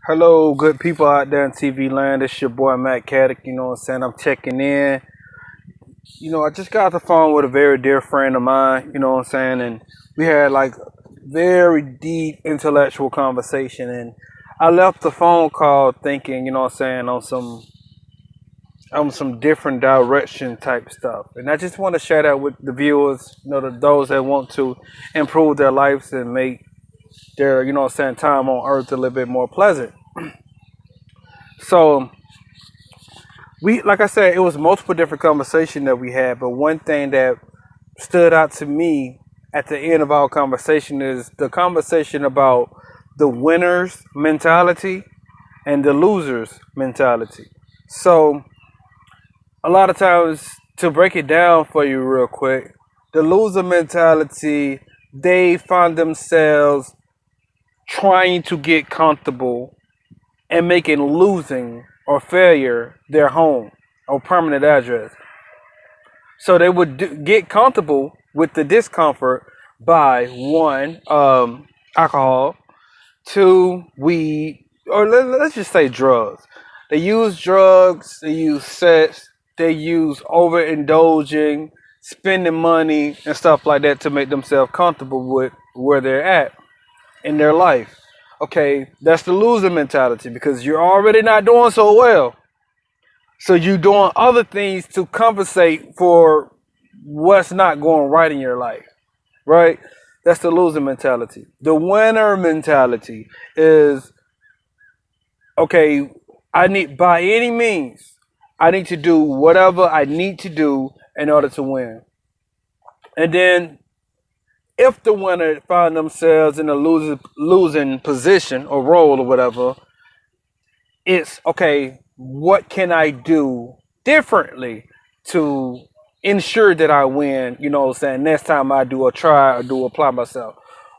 Hello, good people out there in TV land. It's your boy Matt Caddick. You know what I'm saying? I'm checking in. I just got off the phone with a very dear friend of mine. You know what I'm saying? And we had like very deep intellectual conversation. And I left the phone call thinking, you know what I'm saying, on some different direction type stuff. And I just want to share that with the viewers. Those that want to improve their lives and make their, you know what I'm saying, time on earth a little bit more pleasant. So like I said, it was multiple different conversations that we had, but one thing that stood out to me at the end of our conversation is the conversation about the winners mentality and the losers mentality. So a lot of times, to break it down for you real quick, the loser mentality, they find themselves trying to get comfortable and making losing or failure their home or permanent address. So they would get comfortable with the discomfort by one, alcohol, two, weed, or let's just say drugs. They use drugs, they use sex, they use overindulging, spending money, and stuff like that to make themselves comfortable with where they're at in their life. Okay, that's the loser mentality because you're already not doing so well. So you're doing other things to compensate for what's not going right in your life, right? That's the loser mentality. The winner mentality is okay, I need by any means, I need to do whatever I need to do in order to win. And then if the winner find themselves in a losing position or role or whatever, it's okay, what can I do differently to ensure that I win, you know what I'm saying, next time I do a try or do apply myself.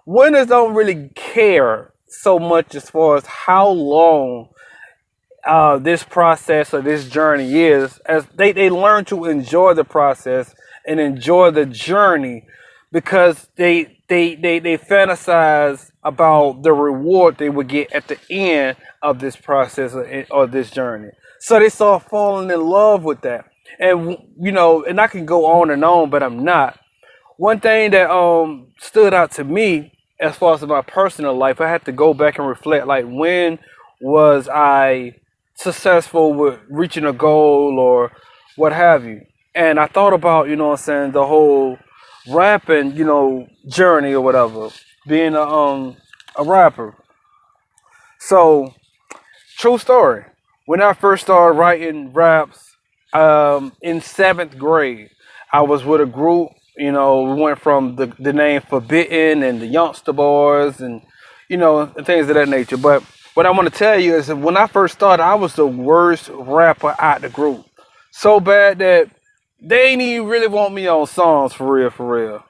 Winners don't really care so much as far as how long this process or this journey is, as they learn to enjoy the process and enjoy the journey because they fantasize about the reward they would get at the end of this process or this journey. So they start falling in love with that. And and I can go on, but I'm not. One thing that stood out to me as far as my personal life, I had to go back and reflect like when was I successful with reaching a goal or what have you. And I thought about, you know what I'm saying, the whole rapping, journey or whatever, being a rapper. So, true story. When I first started writing raps in seventh grade, I was with a group. We went from the name Forbidden and the Youngster Boys and and things of that nature. But what I want to tell you is that when I first started, I was the worst rapper out the group. So bad that they ain't even really want me on songs for real, for real.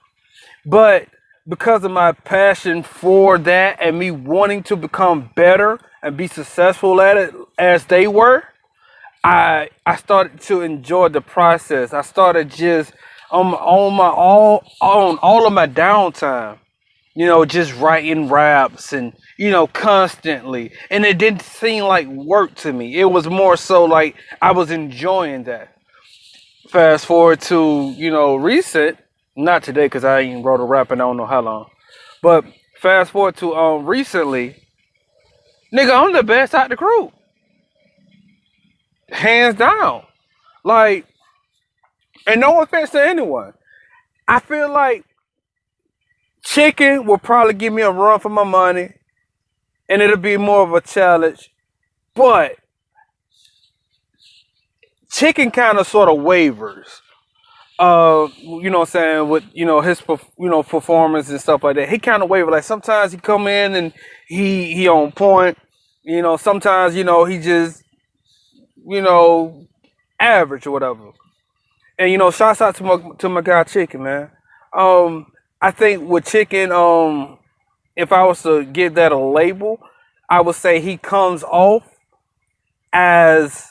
But because of my passion for that and me wanting to become better and be successful at it as they were, I started to enjoy the process. I started just on all of my downtime, just writing raps and constantly. And it didn't seem like work to me. It was more so like I was enjoying that. Fast forward to recent, not today because I ain't wrote a rap and I don't know how long, but fast forward to recently, nigga, I'm the best out the group, hands down. Like, and no offense to anyone, I feel like Chicken will probably give me a run for my money, and it'll be more of a challenge. But Chicken kind of sort of wavers. What I'm saying, with his performance and stuff like that. He kind of waver. Like sometimes he come in and he on point. Sometimes he just you know average or whatever. And shouts out to my guy Chicken, man. Um, I think with Chicken, if I was to give that a label, I would say he comes off as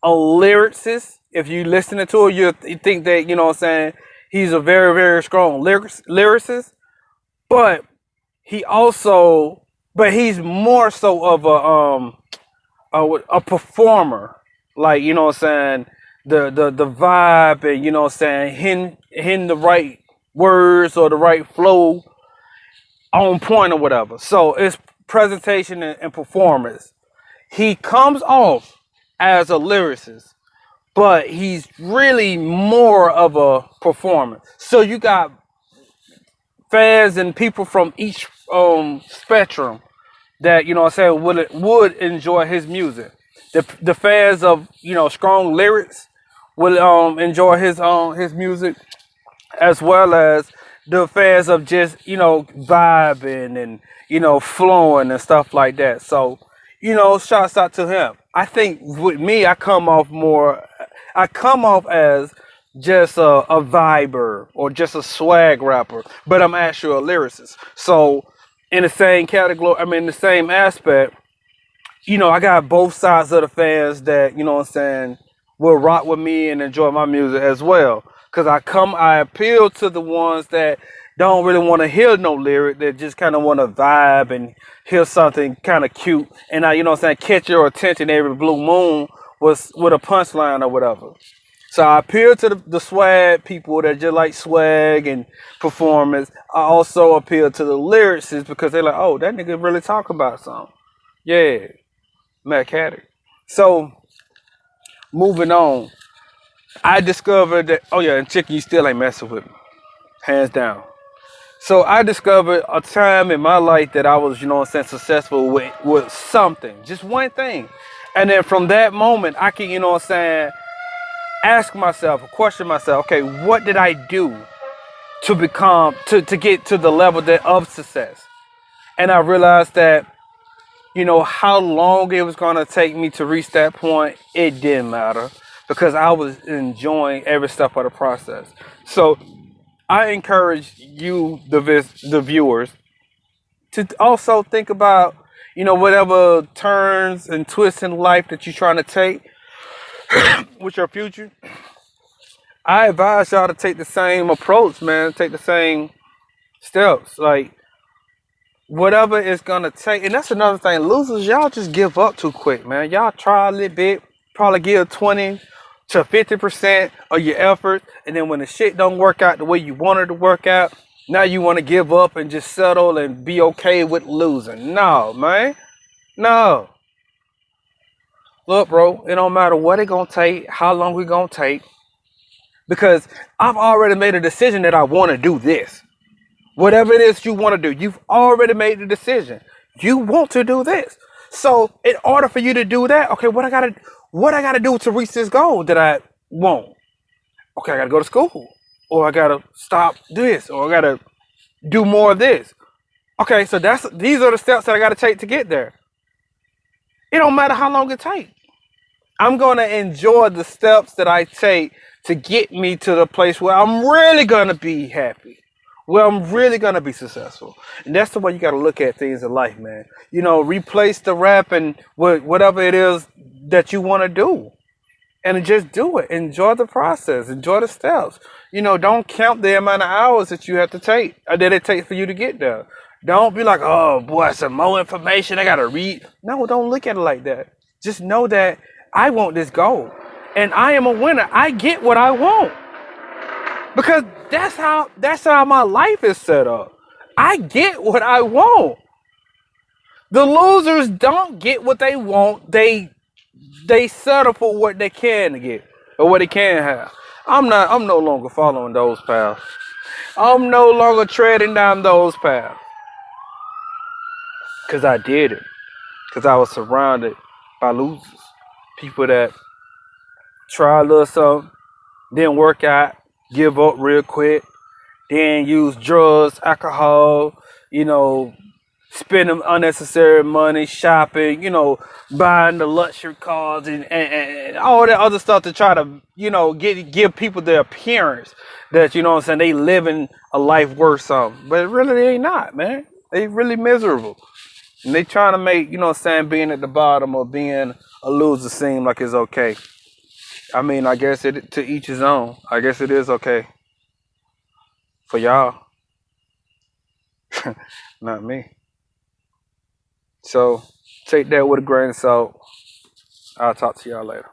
a lyricist. If you listen to it, you think that what I'm saying, he's a very very strong lyricist, but he also, but he's more so of a a performer, like, you know what I'm saying, the vibe, and you know what I'm saying, hitting the right words or the right flow on point or whatever. So it's presentation and performance. He comes off as a lyricist, but he's really more of a performer. So you got fans and people from each spectrum that, you know what I'm saying, would enjoy his music. The fans of, you know, strong lyrics will enjoy his music, as well as the fans of just, you know, vibing and, you know, flowing and stuff like that. So, you know, shouts out to him. I think with me, I come off as just a viber or just a swag rapper, but I'm actually a lyricist. So in the same category, I mean, the same aspect, you know, I got both sides of the fans that, you know what I'm saying, will rock with me and enjoy my music as well. Cause I appeal to the ones that don't really want to hear no lyric, that just kind of want to vibe and hear something kind of cute, and I, you know what I'm saying, catch your attention every blue moon was with a punchline or whatever. So I appeal to the swag people that just like swag and performance. I also appeal to the lyricists because they're like, oh, that nigga really talk about something. Yeah, Matt Caddick. So moving on, I discovered that, oh yeah, and Chicken, you still ain't messing with me, hands down. So I discovered a time in my life that I was, you know what I'm saying, successful with something, just one thing. And then from that moment, I can, you know what I'm saying, ask myself, question myself, okay, what did I do to become, to get to the level that of success? And I realized that, you know, how long it was going to take me to reach that point, it didn't matter because I was enjoying every step of the process. So I encourage you, the viewers, to also think about, you know, whatever turns and twists in life that you're trying to take with your future. I advise y'all to take the same approach, man. Take the same steps. Like, whatever it's gonna take. And that's another thing. Losers, y'all just give up too quick, man. Y'all try a little bit, probably give 20 to 50% of your effort, and then when the shit don't work out the way you want it to work out, now you want to give up and just settle and be okay with losing. No, man. No. Look, bro, it don't matter what it gonna take, how long we gonna take, because I've already made a decision that I want to do this. Whatever it is you want to do, you've already made the decision. You want to do this. So in order for you to do that, okay, what I gotta do to reach this goal that I want? Okay, I gotta go to school, or I gotta stop this, or I gotta do more of this. Okay, so these are the steps that I gotta take to get there. It don't matter how long it takes. I'm gonna enjoy the steps that I take to get me to the place where I'm really gonna be happy, where I'm really gonna be successful. And that's the way you gotta look at things in life, man. You know, replace the rap and whatever it is that you want to do, and just do it. Enjoy the process. Enjoy the steps. You know, don't count the amount of hours that you have to take, or that it takes for you to get there. Don't be like, oh boy, some more information I gotta read. No, don't look at it like that. Just know that I want this goal, and I am a winner. I get what I want because that's how my life is set up. I get what I want. The losers don't get what they want. They settle for what they can get or what they can have. I'm no longer following those paths. I'm no longer treading down those paths. Cause I did it. Cause I was surrounded by losers. People that try a little something, didn't work out, give up real quick, then use drugs, alcohol, you know, spending unnecessary money, shopping, you know, buying the luxury cars and all that other stuff to try to, you know, give people the appearance that, you know what I'm saying, they living a life worth something. But really they ain't not, man. They really miserable. And they trying to make, you know what I'm saying, being at the bottom or being a loser seem like it's okay. I mean, I guess it to each his own. I guess it is okay for y'all. Not me. So take that with a grain of salt. I'll talk to y'all later.